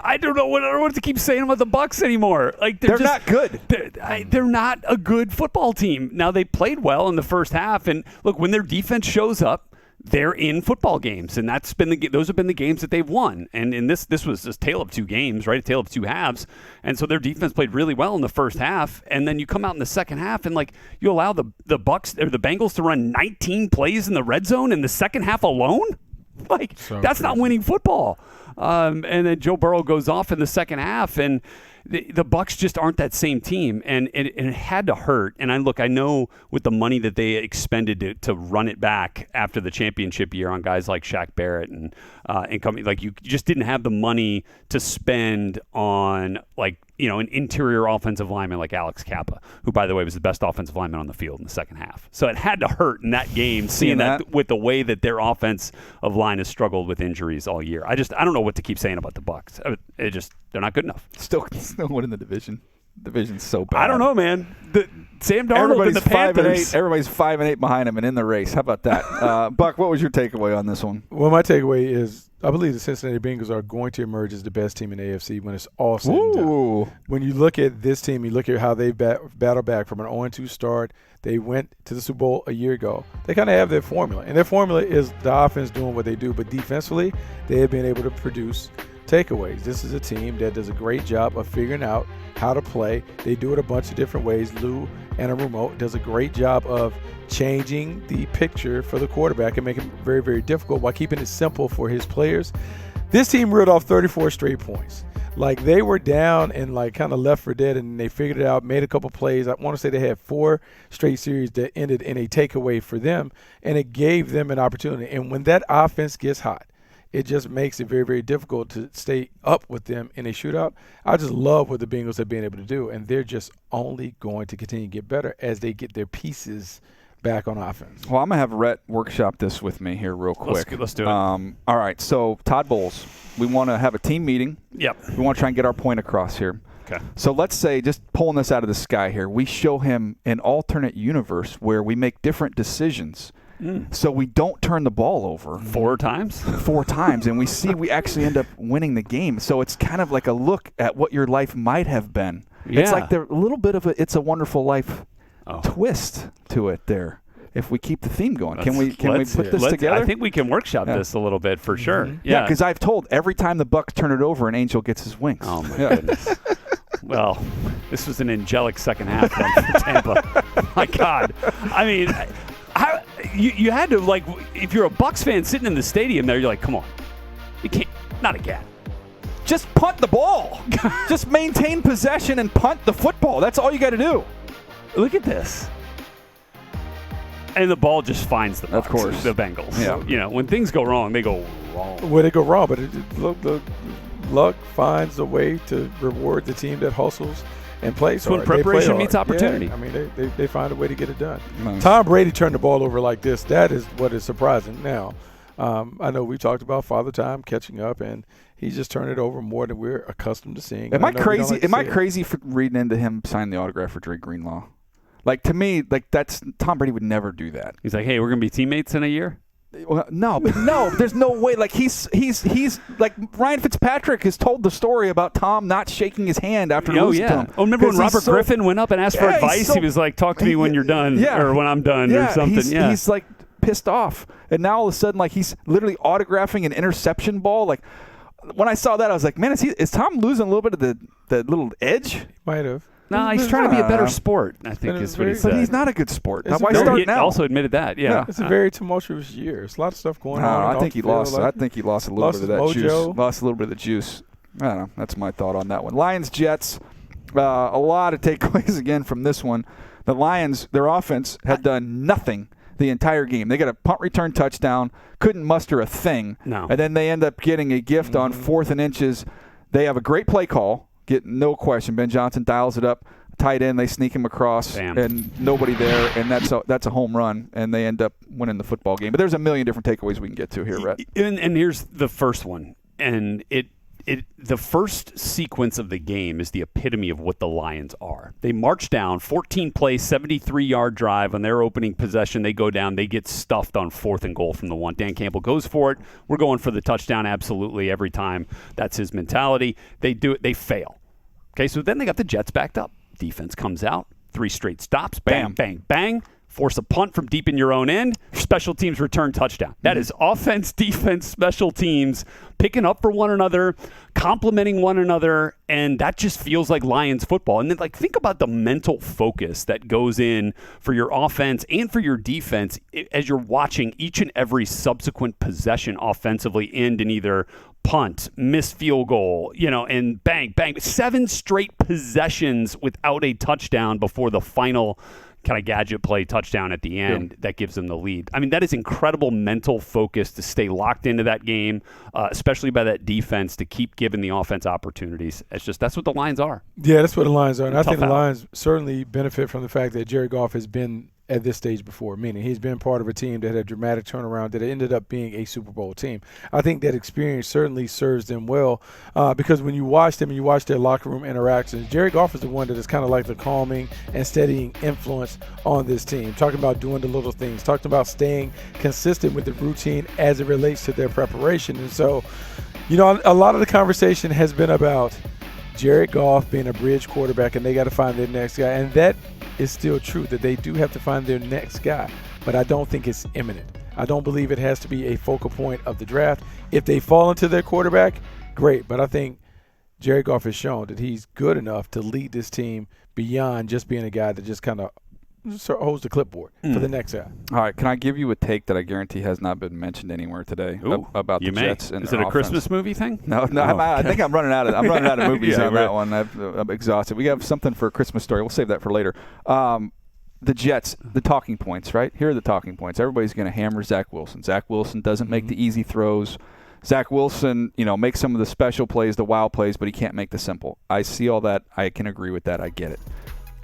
I don't know what to keep saying about the Bucs anymore. Like they're just not good. They're not a good football team. Now they played well in the first half, and look, when their defense shows up, they're in football games, and those have been the games that they've won. And in this was a tale of two games, right? A tale of two halves. And so their defense played really well in the first half, and then you come out in the second half, and like you allow the Bucs or the Bengals to run 19 plays in the red zone in the second half alone. Like that's not winning football. And then Joe Burrow goes off in the second half, and the Bucs just aren't that same team, and it had to hurt. And I know with the money that they expended to run it back after the championship year on guys like Shaq Barrett and company, like you just didn't have the money to spend on an interior offensive lineman like Alex Kappa, who by the way was the best offensive lineman on the field in the second half. So it had to hurt in that game, seeing that with the way that their offensive line has struggled with injuries all year. I don't know what to keep saying about the Bucs. They're not good enough. Still winning the division. Division's so bad. I don't know, man. Sam Darnold and the Panthers. Everybody's 5-8 behind him and in the race. How about that? Buck, what was your takeaway on this one? Well, my takeaway is I believe the Cincinnati Bengals are going to emerge as the best team in the AFC when it's all said and done. When you look at this team, you look at how they battled back from an 0-2 start. They went to the Super Bowl a year ago. They kind of have their formula, and their formula is the offense doing what they do, but defensively, they have been able to produce takeaways. This is a team that does a great job of figuring out how to play. They do it a bunch of different ways. Lou Anarumo does a great job of changing the picture for the quarterback and making it very, very difficult while keeping it simple for his players. This team reeled off 34 straight points. Like they were down and like kind of left for dead, and they figured it out, made a couple plays. I want to say they had 4 straight series that ended in a takeaway for them, and it gave them an opportunity. And when that offense gets hot, it just makes it very, very difficult to stay up with them in a shootout. I just love what the Bengals have been able to do, and they're just only going to continue to get better as they get their pieces back on offense. Well, I'm going to have Rhett workshop this with me here real quick. Let's do it. All right, so Todd Bowles, we want to have a team meeting. Yep. We want to try and get our point across here. Okay. So let's say, just pulling this out of the sky here, we show him an alternate universe where we make different decisions. So we don't turn the ball over 4 times, and we actually end up winning the game. So it's kind of like a look at what your life might have been. Yeah. It's like a little bit of It's a Wonderful Life twist to it there. If we keep the theme going, can we put this together? I think we can workshop this a little bit for sure. Mm-hmm. Yeah, because I've told every time the Bucs turn it over, an angel gets his wings. Oh my goodness. Well, this was an angelic second half for Tampa. My God, I mean. You had to, like, if you're a Bucs fan sitting in the stadium there, you're like, come on. You can't, not again. just punt the ball. Just maintain possession and punt the football. That's all you got to do. Look at this. And the ball just finds the marks, of course, the Bengals. Yeah. You know, when things go wrong, they go wrong. Well, they go wrong, but luck finds a way to reward the team that hustles and plays hard. When preparation They play meets hard. opportunity. Yeah, I mean, they find a way to get it done. Nice. Tom Brady turned the ball over like this. That is what is surprising. Now, I know we talked about Father Time catching up, and he just turned it over more than we're accustomed to seeing. Am I crazy? Am I crazy for reading into him signing the autograph for Drake Greenlaw? Like, to me, like, that's Tom Brady would never do that. He's like, hey, we're gonna be teammates in a year. Well, no, there's no way. Like, he's like Ryan Fitzpatrick has told the story about Tom not shaking his hand after losing to him. Oh, remember when Robert Griffin went up and asked for advice? He was like, talk to me when you're done, or when I'm done, or something. He's like pissed off, and now all of a sudden, like, he's literally autographing an interception ball. Like, when I saw that, I was like, man, is Tom losing a little bit of the little edge? Might have. No, he's trying to be a better sport, I think is what he said. But he's not a good sport. Now, why very- start He now? also admitted that, yeah. It's a very tumultuous year. There's a lot of stuff going on. I think he lost. I think he lost a little bit of that mojo. juice. Lost a little bit of the juice. I don't know. That's my thought on that one. Lions Jets. A lot of takeaways again from this one. The Lions, their offense had done nothing the entire game. They got a punt return touchdown, couldn't muster a thing, No. and then they end up getting a gift on 4th and inches. They have a great play call. Get no question. Ben Johnson dials it up. Tight end, they sneak him across, and nobody there, and that's a home run, and they end up winning the football game. But there's a million different takeaways we can get to here, Rhett. And here's the first one, and the first sequence of the game is the epitome of what the Lions are. They march down, 14-play, 73-yard drive on their opening possession. They go down, they get stuffed on 4th and goal from the 1. Dan Campbell goes for it. We're going for the touchdown absolutely every time. That's his mentality. They do it. They fail. Okay, so then they got the Jets backed up. Defense comes out, 3 straight stops, bang, bang, bang. Force a punt from deep in your own end. Special teams return touchdown. That is offense, defense, special teams picking up for one another, complementing one another, and that just feels like Lions football. And then, like, think about the mental focus that goes in for your offense and for your defense as you're watching each and every subsequent possession offensively end in either punt, missed field goal, and bang, bang. 7 straight possessions without a touchdown before the final kind of gadget play touchdown at the end that gives them the lead. I mean, that is incredible mental focus to stay locked into that game, especially by that defense, to keep giving the offense opportunities. That's what the Lions are. Yeah, that's what the Lions are. And I think the out. Lions certainly benefit from the fact that Jared Goff has been at this stage before, meaning he's been part of a team that had a dramatic turnaround that ended up being a Super Bowl team. I think that experience certainly serves them well because when you watch them and you watch their locker room interactions, Jared Goff is the one that is kind of like the calming and steadying influence on this team, talking about doing the little things, talking about staying consistent with the routine as it relates to their preparation. And so, a lot of the conversation has been about Jared Goff being a bridge quarterback and they got to find their next guy. And that is still true, that they do have to find their next guy. But I don't think it's imminent. I don't believe it has to be a focal point of the draft. If they fall into their quarterback, great. But I think Jared Goff has shown that he's good enough to lead this team beyond just being a guy that just kind of holds the clipboard for the next guy. All right, can I give you a take that I guarantee has not been mentioned anywhere today about the Jets and Is their it a offense? Christmas movie thing? No, I think I'm running out of movies on that one. I'm exhausted. We have something for a Christmas story. We'll save that for later. The Jets, the talking points, right? Here are the talking points. Everybody's going to hammer Zach Wilson. Zach Wilson doesn't make the easy throws. Zach Wilson, makes some of the special plays, the wild plays, but he can't make the simple. I see all that. I can agree with that. I get it.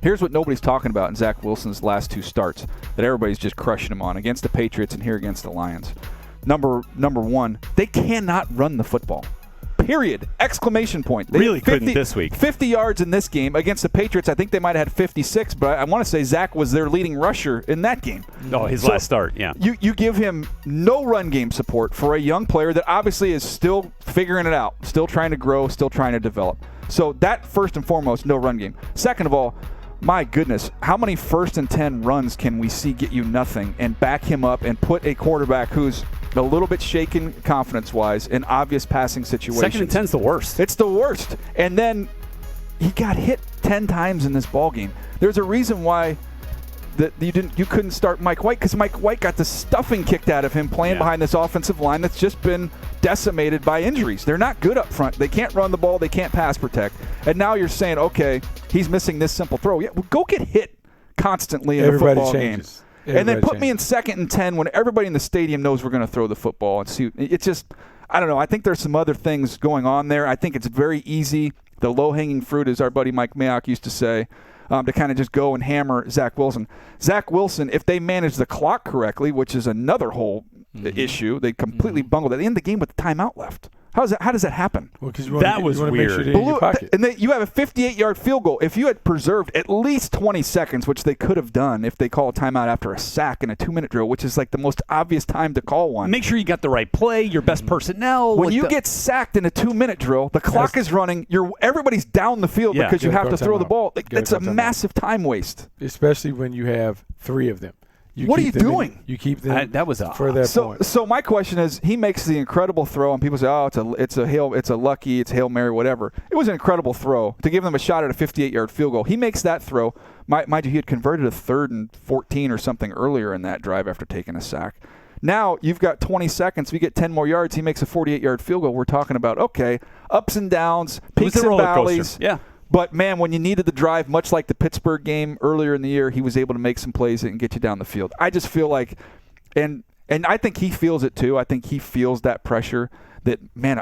Here's what nobody's talking about in Zach Wilson's last 2 starts that everybody's just crushing him on against the Patriots and here against the Lions. Number 1, they cannot run the football. Period. Exclamation point. They really couldn't this week. 50 yards in this game against the Patriots. I think they might have had 56, but I want to say Zach was their leading rusher in that game. No, his last start, yeah. You give him no run game support for a young player that obviously is still figuring it out, still trying to grow, still trying to develop. So that, first and foremost, no run game. Second of all, my goodness, how many 1st and 10 runs can we see get you nothing and back him up and put a quarterback who's a little bit shaken confidence-wise in obvious passing situations? 2nd and 10's the worst. It's the worst. And then he got hit 10 times in this ballgame. There's a reason why that you couldn't start Mike White because Mike White got the stuffing kicked out of him playing behind this offensive line that's just been decimated by injuries. They're not good up front. They can't run the ball. They can't pass protect. And now you're saying, okay, he's missing this simple throw. Yeah, well, go get hit constantly in a football game. And then put me in 2nd and 10 when everybody in the stadium knows we're going to throw the football. And see, it's just, I don't know. I think there's some other things going on there. I think it's very easy. The low-hanging fruit, as our buddy Mike Mayock used to say, to kind of just go and hammer Zach Wilson. Zach Wilson, if they manage the clock correctly, which is another whole issue, they completely bungled it. At the end of the game with the timeout left. How does that happen? Well, because that was weird. Make sure they're in your pocket. And then you have a 58-yard field goal. If you had preserved at least 20 seconds, which they could have done if they call a timeout after a sack in a 2-minute drill, which is like the most obvious time to call one. Make sure you got the right play, your best personnel. When you get sacked in a 2-minute drill, the clock is running. Everybody's down the field because you have to throw the ball. It's a massive time waste. Especially when you have 3 of them. What are you doing? You keep them that was for that point. So my question is, he makes the incredible throw, and people say, "Oh, it's a Hail Mary, whatever." It was an incredible throw to give them a shot at a 58-yard field goal. He makes that throw. Mind you, he had converted a 3rd and 14 or something earlier in that drive after taking a sack. Now you've got 20 seconds. If you get 10 more yards, he makes a 48-yard field goal. We're talking about, okay, ups and downs, peaks and valleys. Yeah. But, man, when you needed the drive, much like the Pittsburgh game earlier in the year, he was able to make some plays and get you down the field. I just feel like – and I think he feels it too. I think he feels that pressure that, man,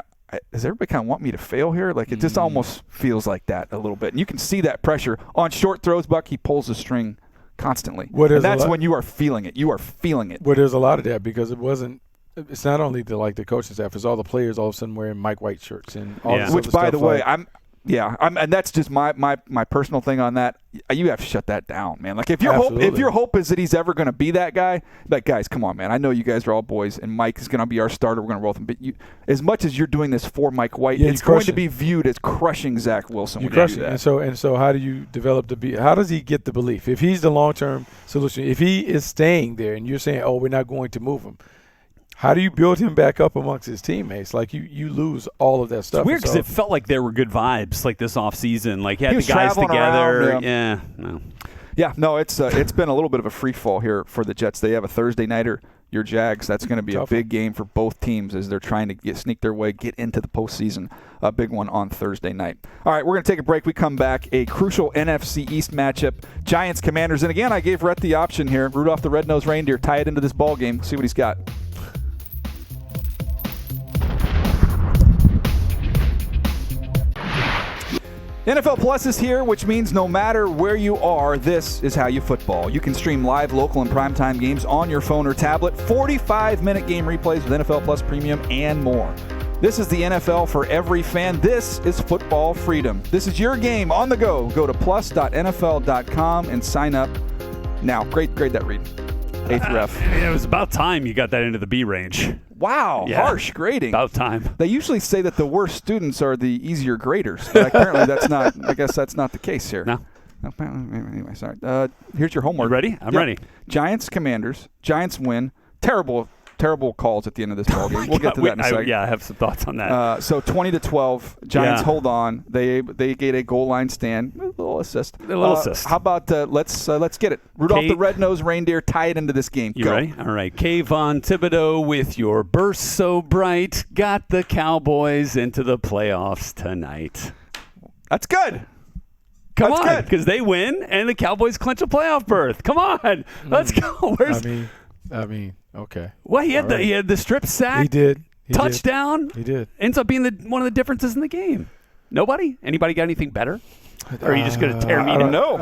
does everybody kind of want me to fail here? Like, it just almost feels like that a little bit. And you can see that pressure. On short throws, Buck, he pulls the string constantly. And that's when you are feeling it. You are feeling it. Well, there's a lot of that because it wasn't – it's not only the coaching staff. It's all the players all of a sudden wearing Mike White shirts and all this Which, by the way, Yeah, and that's just my personal thing on that. You have to shut that down, man. Like if your hope is that he's ever going to be that guy, like guys, come on, man. I know you guys are all boys, and Mike is going to be our starter. We're going to roll with him. But as much as you're doing this for Mike White, it's going to be viewed as crushing Zach Wilson. You crush it, and so how do you develop how does he get the belief? If he's the long-term solution, if he is staying there, and you're saying, oh, we're not going to move him. How do you build him back up amongst his teammates? Like, you lose all of that stuff. It's weird because it felt like there were good vibes, like, this offseason. Like, he had the guys together. It's been a little bit of a free fall here for the Jets. They have a Thursday nighter, your Jags. That's going to be a big game for both teams as they're trying to sneak their way, get into the postseason. A big one on Thursday night. All right, we're going to take a break. We come back. A crucial NFC East matchup. Giants, Commanders. And again, I gave Rhett the option here. Rudolph the Red-Nosed Reindeer. Tie it into this ball game. See what he's got. NFL Plus is here, which means no matter where you are, this is how you football. You can stream live, local, and primetime games on your phone or tablet, 45-minute game replays with NFL Plus Premium, and more. This is the NFL for every fan. This is football freedom. This is your game on the go. Go to plus.nfl.com and sign up now. Grade that read. 8th ref. It was about time you got that into the B range. Wow, harsh grading. About time. They usually say that the worst students are the easier graders, but apparently that's not. I guess that's not the case here. No. Anyway, sorry. Here's your homework. You ready? I'm ready. Giants, Commanders. Giants win. Terrible calls at the end of this ballgame. We'll get to that in a second. I have some thoughts on that. So 20-12, Giants hold on. They get a goal line stand, a little assist. How about let's get it? Rudolph the Red-Nosed Reindeer, tie it into this game. You ready? All right. Kayvon Thibodeau with your burst so bright, got the Cowboys into the playoffs tonight. That's good. Come on, because they win and the Cowboys clinch a playoff berth. Come on, let's go. I mean, okay. Well, he had the strip sack. He did. Touchdown. He did. Ends up being one of the differences in the game. Nobody? Anybody got anything better? Or are you just going to tear me down? No.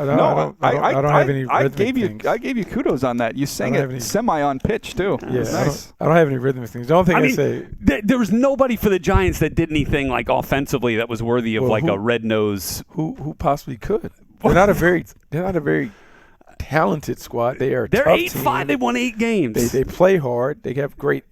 I don't have any I rhythmic gave things. I gave you kudos on that. You sang it semi on pitch too. Yeah, nice. I don't have any rhythmic things. The only thing I say there was nobody for the Giants that did anything like offensively that was worthy of a red nose. Who possibly could? They're not a very talented squad. They're 8-5. They won 8 games. They play hard. They have great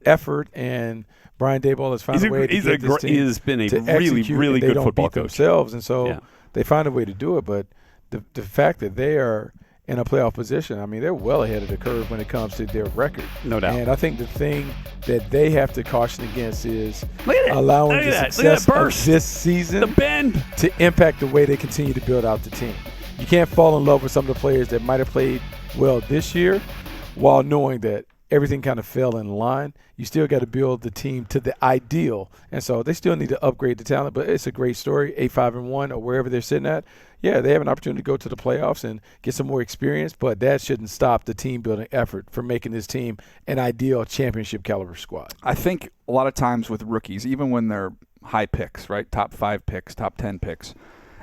effort, and Brian Daboll has found a way to get this team he has been a really, execute, really good football coach themselves, and so they find a way to do it. But the fact that they are in a playoff position, I mean, they're well ahead of the curve when it comes to their record. No doubt. And I think the thing that they have to caution against is allowing the success of this season to impact the way they continue to build out the team. you can't fall in love with some of the players that might have played well this year while knowing that everything kind of fell in line. You still got to build the team to the ideal. And so they still need to upgrade the talent, but it's a great story. 8-5-1 or wherever they're sitting at. Yeah, they have an opportunity to go to the playoffs and get some more experience, but that shouldn't stop the team building effort from making this team an ideal championship caliber squad. I think a lot of times with rookies, even when they're high picks, right, top 5 picks, top 10 picks,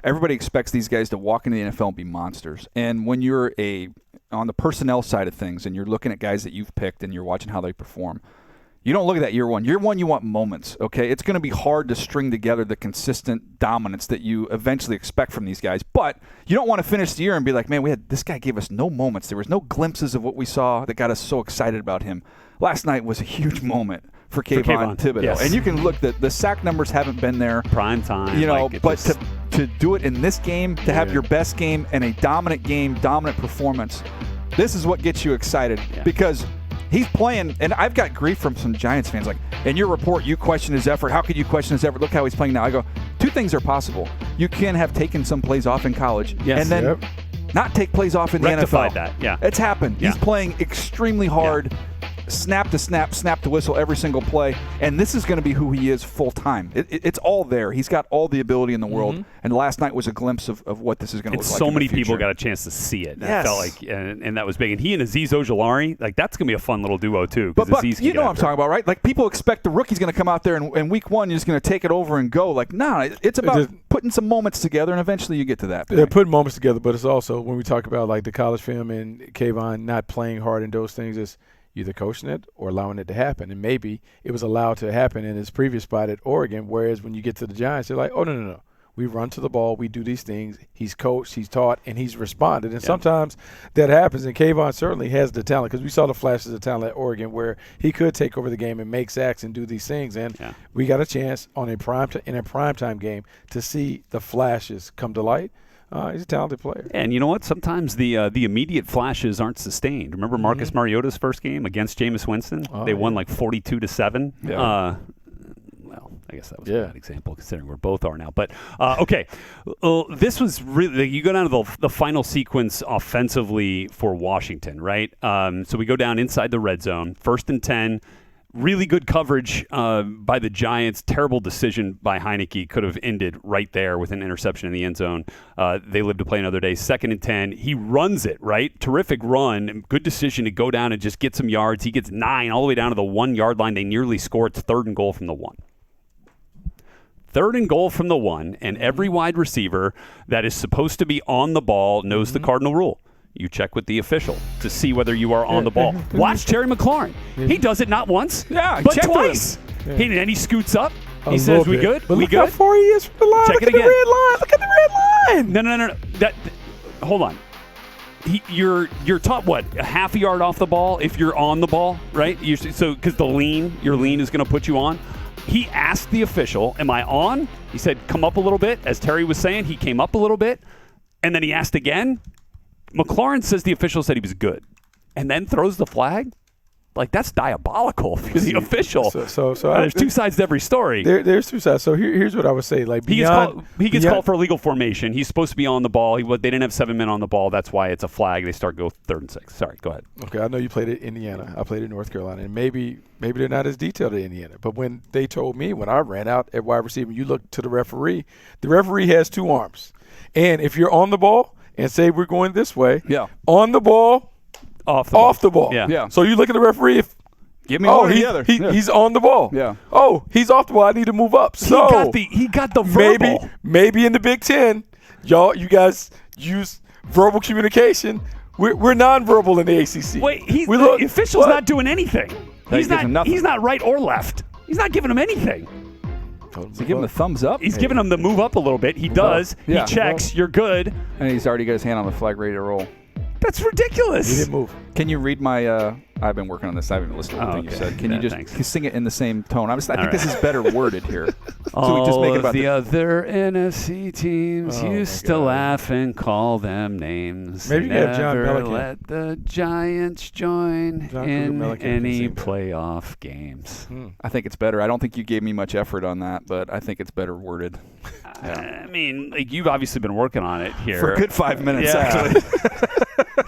everybody expects these guys to walk into the NFL and be monsters. And when you're on the personnel side of things and you're looking at guys that you've picked and you're watching how they perform, you don't look at that year one. Year one, you want moments, okay? It's going to be hard to string together the consistent dominance that you eventually expect from these guys. But you don't want to finish the year and be like, man, this guy gave us no moments. There was no glimpses of what we saw that got us so excited about him. Last night was a huge moment for Kayvon Thibodeau. Yes. And you can look, the sack numbers haven't been there. Prime time. You know, but to do it in this game, to have your best game and a dominant game, dominant performance, this is what gets you excited because he's playing, and I've got grief from some Giants fans. Like, in your report, you question his effort. How could you question his effort? Look how he's playing now. I go, two things are possible. You can have taken some plays off in college and then not take plays off in the NFL. That, yeah. It's happened. Yeah. He's playing extremely hard. Snap to snap, snap to whistle every single play, and this is going to be who he is full time. It's all there. He's got all the ability in the world, and last night was a glimpse of what this is going to look like. So many people got a chance to see it. And yes. I felt like, and that was big. And he and Azeez Ojulari, like that's going to be a fun little duo too. But you know what I'm talking about, right? Like people expect the rookie's going to come out there and week one you're just going to take it over and go. Like, nah, it's about putting some moments together, and eventually you get to that point. They're putting moments together, but it's also when we talk about like the college film and Kayvon not playing hard and those things is either coaching it or allowing it to happen. And maybe it was allowed to happen in his previous spot at Oregon, whereas when you get to the Giants, they're like, oh, no. We run to the ball. We do these things. He's coached, he's taught, and he's responded. And sometimes that happens, and Kayvon certainly has the talent because we saw the flashes of talent at Oregon where he could take over the game and make sacks and do these things. And we got a chance in a primetime game to see the flashes come to light. He's a talented player. And you know what? Sometimes the immediate flashes aren't sustained. Remember Marcus Mariota's first game against Jameis Winston? They won like 42-7. Yeah. Well, I guess that was a bad example considering where both are now. But, okay, this was really – you go down to the final sequence offensively for Washington, right? So we go down inside the red zone, 1st and 10. Really good coverage by the Giants. Terrible decision by Heineke. Could have ended right there with an interception in the end zone. They live to play another day. 2nd and 10. He runs it, right? Terrific run. Good decision to go down and just get some yards. He gets 9 all the way down to the 1-yard line. They nearly score. It's 3rd and goal from the 1. 3rd and goal from the 1, and every wide receiver that is supposed to be on the ball knows the cardinal rule. You check with the official to see whether you are on the ball. Watch Terry McLaurin. He does it not once, but twice. And he scoots up. He says, "We good? But we look good?" how far he is from the line. Check Look it at again. the red line. Look at the red line. No. Hold on. You're taught what, a half a yard off the ball if you're on the ball, right? So because your lean is going to put you on. He asked the official, "Am I on?" He said, "Come up a little bit." As Terry was saying, he came up a little bit, and then he asked again. McLaurin says the official said he was good, and then throws the flag. Like, that's diabolical for the official. So there's two sides to every story. There's two sides. So here's what I would say. Like he gets called for illegal formation. He's supposed to be on the ball. They didn't have 7 men on the ball. That's why it's a flag. They go 3rd and 6. Sorry, go ahead. Okay, I know you played at Indiana. I played at North Carolina, and maybe they're not as detailed at Indiana. But when they told me when I ran out at wide receiver, you look to the referee has 2 arms, and if you're on the ball and say we're going this way, on the ball. Off the ball. Yeah. So you look at the referee. Give me one or the other. He's on the ball. Yeah. Oh, he's off the ball. I need to move up. So he got the verbal. Maybe in the Big Ten, you guys use verbal communication. We're nonverbal in the ACC. Wait, the official's not doing anything. He's not right or left. He's not giving him anything. Is he giving him a thumbs up? He's giving him the move up a little bit. He does. Yeah. He checks. You're good. And he's already got his hand on the flag ready to roll. That's ridiculous. He didn't move. Can you read my I've been working on this. I haven't listened to everything you said. Can you just thanks. sing it in the same tone? I think this is better worded here. All we just make it about the other NFC teams used to laugh and call them names. Maybe you got John Never Pelican. let the Giants join John in Pelican can any sing that. playoff games. I think it's better. I don't think you gave me much effort on that, but I think it's better worded. I mean, like, you've obviously been working on it here For a good 5 minutes, Yeah. actually.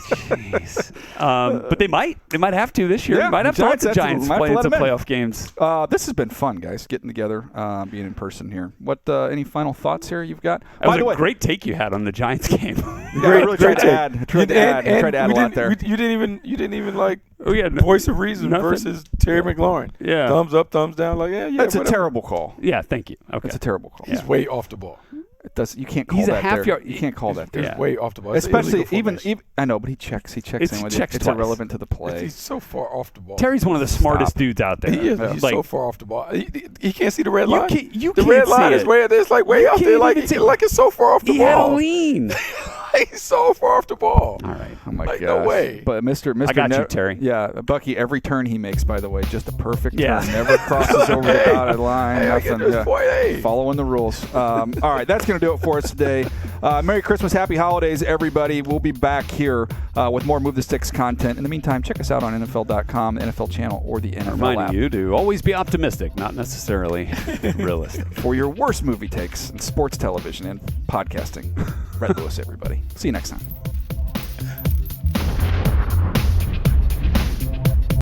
Jeez. But they might have to this year. Yeah, They might have to let the Giants might have to play let into them in. playoff games. This has been fun, guys, getting together, being in person here. What? Any final thoughts here you've got? That was a great take you had on the Giants game. I really tried to add. I tried to add a lot there. You didn't even like yeah, voice of reason nothing. versus Terry McLaurin. Yeah. Thumbs up, thumbs down. Like That's whatever. a terrible call. Yeah, thank you. Okay. That's a terrible call. He's way off the ball. It does. You can't call He's a that half there. yard- You can't call that there. He's Yeah. way off the ball. It's an Especially illegal even formation. I know, but he checks. He checks It's in with checked it. It's twice. irrelevant to the play. He's so far off the ball. Terry's one of the smartest dudes out there. He is. He's Like, so far off the ball. He can't see the red You line. can't- you the can't red line see is it. way. It's like way You out there. can't Like even see- it's so far off the he had a ball. lean. He's so far off the ball. All right. Oh my Like, gosh. no way. But Mr. I got you, Nev- Terry. Yeah, Bucky. Every turn he makes, by the way, just a perfect Yeah. turn. Never crosses over the dotted line. Hey, I get Nothing. this point. Hey. Following the rules. All right, that's going to do it for us today. Merry Christmas, Happy Holidays, everybody. We'll be back here with more Move the Sticks content. In the meantime, check us out on NFL.com, the NFL channel, or the NFL app. Reminding you to always be optimistic, not necessarily realistic. For your worst movie takes in sports television and podcasting. Red Lewis, everybody. See you next time.